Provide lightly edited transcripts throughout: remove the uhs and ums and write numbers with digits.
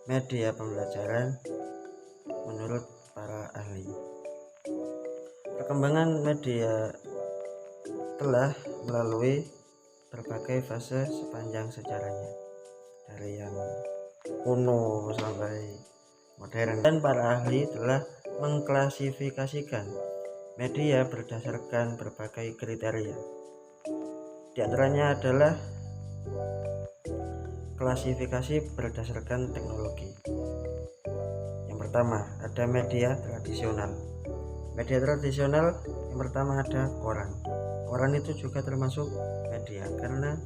media pembelajaran menurut para ahli. Perkembangan media telah melalui berbagai fase sepanjang sejarahnya, dari yang kuno sampai modern, dan para ahli telah mengklasifikasikan media berdasarkan berbagai kriteria. Di antaranya adalah klasifikasi berdasarkan teknologi. Yang pertama ada media tradisional. Media tradisional yang pertama ada koran. Koran itu juga termasuk media karena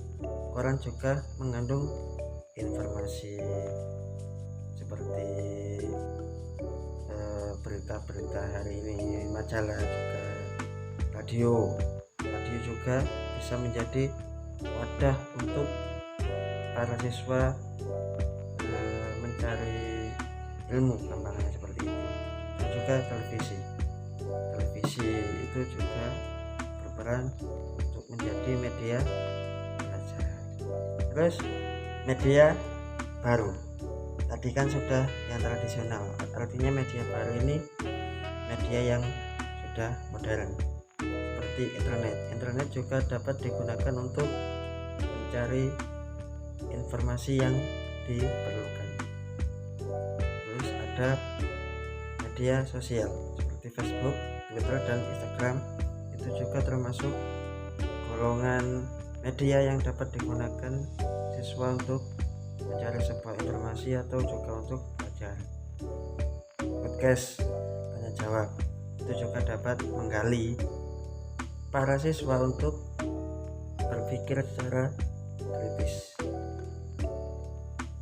koran juga mengandung informasi seperti berita-berita hari ini, majalah juga, radio juga bisa menjadi wadah untuk para siswa mencari ilmu, gampangnya seperti itu. Dan juga televisi itu juga berperan untuk menjadi media belajar. Terus media baru, tadi kan sudah yang tradisional, artinya media baru ini media yang sudah modern seperti internet juga dapat digunakan untuk mencari informasi yang diperlukan. Terus ada media sosial seperti Facebook, Twitter, dan Instagram, itu juga termasuk golongan media yang dapat digunakan siswa untuk mencari sebuah informasi atau juga untuk belajar. Podcast tanya jawab itu juga dapat menggali para siswa untuk berpikir secara kritis.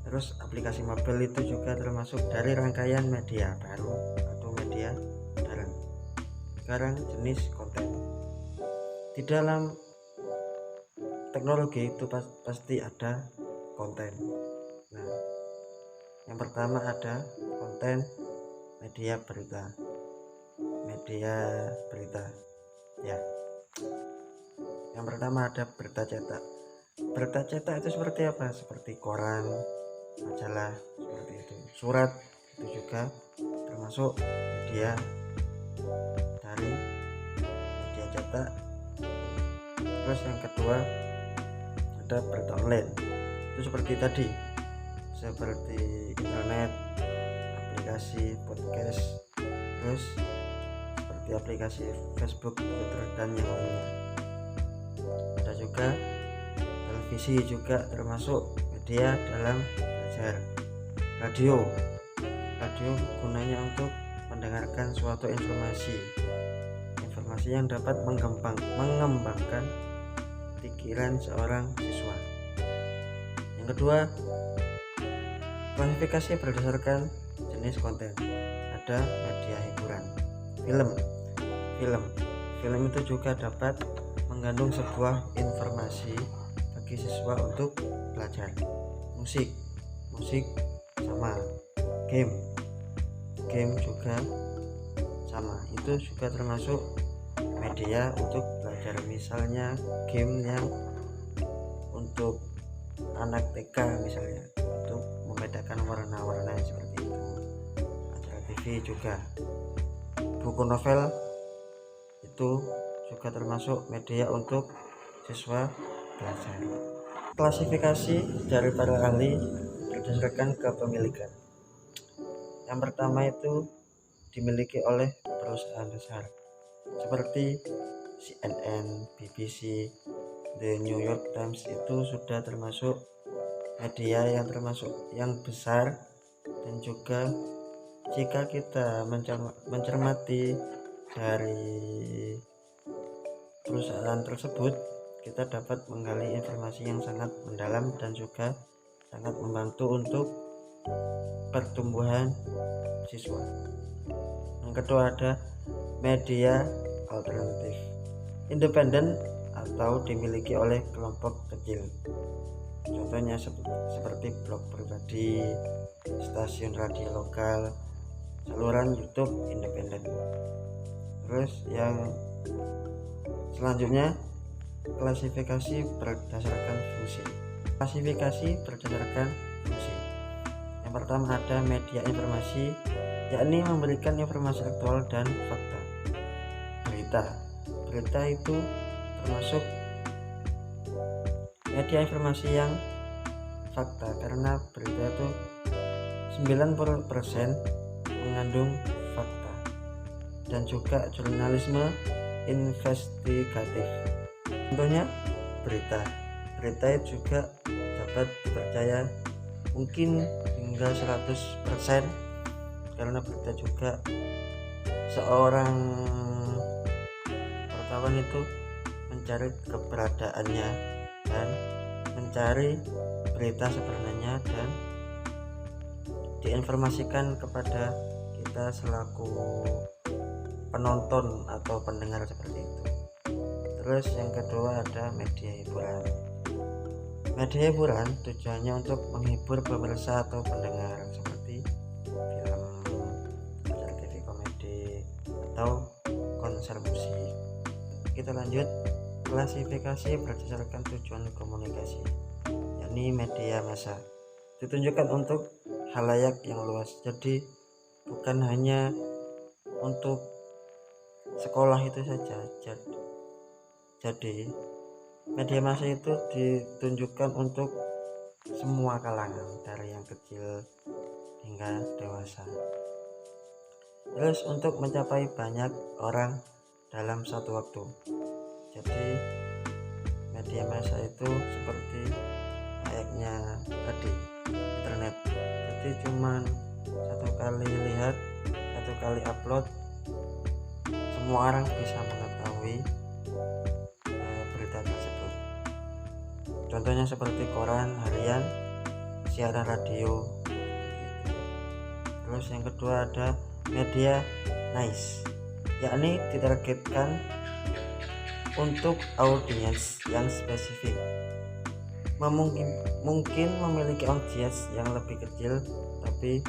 Terus aplikasi mobile itu juga termasuk dari rangkaian media baru atau media modern. Sekarang jenis konten. Di dalam teknologi itu pasti ada konten. Nah, yang pertama ada konten media berita. Ya. Yang pertama ada berita cetak. Berita cetak itu seperti apa? Seperti koran, majalah, seperti itu. Surat itu juga termasuk media dari media cetak. Terus yang kedua ada berita online. Itu seperti tadi, seperti internet, aplikasi podcast, terus seperti aplikasi Facebook, Twitter, dan yang lainnya. Ada juga televisi juga termasuk media dalam belajar. Radio gunanya untuk mendengarkan suatu informasi yang dapat mengembangkan pikiran seorang siswa. Yang kedua, klasifikasi berdasarkan jenis konten. Ada media hiburan. Film itu juga dapat mengandung sebuah informasi bagi siswa untuk belajar. Musik sama. Game juga sama, itu juga termasuk media untuk belajar. Misalnya game yang untuk anak TK misalnya, untuk membedakan warna-warna seperti itu. Acara TV juga. Buku novel itu juga termasuk media untuk siswa belajar. Klasifikasi dari para ahli berdasarkan kepemilikan. Yang pertama itu dimiliki oleh perusahaan besar seperti CNN, BBC, The New York Times, itu sudah termasuk media yang besar. Dan juga jika kita mencermati dari perusahaan tersebut, kita dapat menggali informasi yang sangat mendalam dan juga sangat membantu untuk pertumbuhan siswa. Yang kedua ada media alternatif, independen atau dimiliki oleh kelompok kecil. Contohnya seperti blog pribadi, stasiun radio lokal, saluran YouTube independen. Terus yang selanjutnya, klasifikasi berdasarkan fungsi. Yang pertama ada media informasi, yakni memberikan informasi aktual dan fakta. Berita itu termasuk media informasi yang fakta, karena berita itu 90% mengandung fakta. Dan juga jurnalisme investigatif, contohnya berita juga dapat dipercaya mungkin hingga 100%, karena berita juga seorang wartawan itu mencari keberadaannya dan mencari berita sebenarnya dan diinformasikan kepada kita selaku penonton atau pendengar seperti itu. Terus yang kedua ada media hiburan. Media hiburan tujuannya untuk menghibur pemirsa atau pendengar, seperti film, acara TV komedi, atau konser musik. Kita lanjut, klasifikasi berdasarkan tujuan komunikasi, yakni media massa ditunjukkan untuk khalayak yang luas, jadi bukan hanya untuk sekolah itu saja. Jadi media massa itu ditunjukkan untuk semua kalangan, dari yang kecil hingga dewasa. Terus untuk mencapai banyak orang dalam satu waktu. Jadi media massa itu seperti layaknya tadi internet. Jadi cuman satu kali lihat, satu kali upload, semua orang bisa mengetahui berita tersebut. Contohnya seperti koran harian, siaran radio, begitu. Terus yang kedua ada media niche, yakni ditargetkan untuk audiens yang spesifik. Mungkin memiliki audiens yang lebih kecil tapi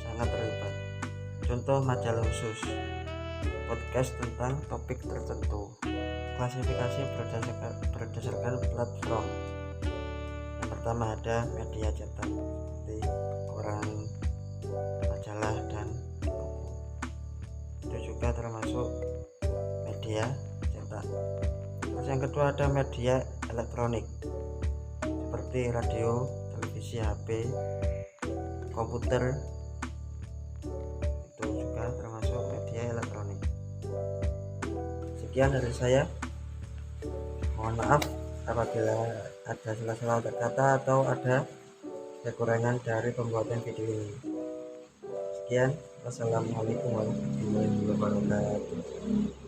sangat terlibat. Contoh majalah khusus, podcast tentang topik tertentu. Klasifikasi berdasarkan platform. Yang pertama ada media cetak seperti koran, majalah, dan buku. Itu juga termasuk media cetak. Terus yang kedua ada media elektronik seperti radio, televisi, HP, komputer. Itu juga termasuk media elektronik. Sekian dari saya. Mohon maaf apabila ada salah-salah kata atau ada kekurangan dari pembuatan video ini. Sekian, wassalamualaikum warahmatullahi wabarakatuh.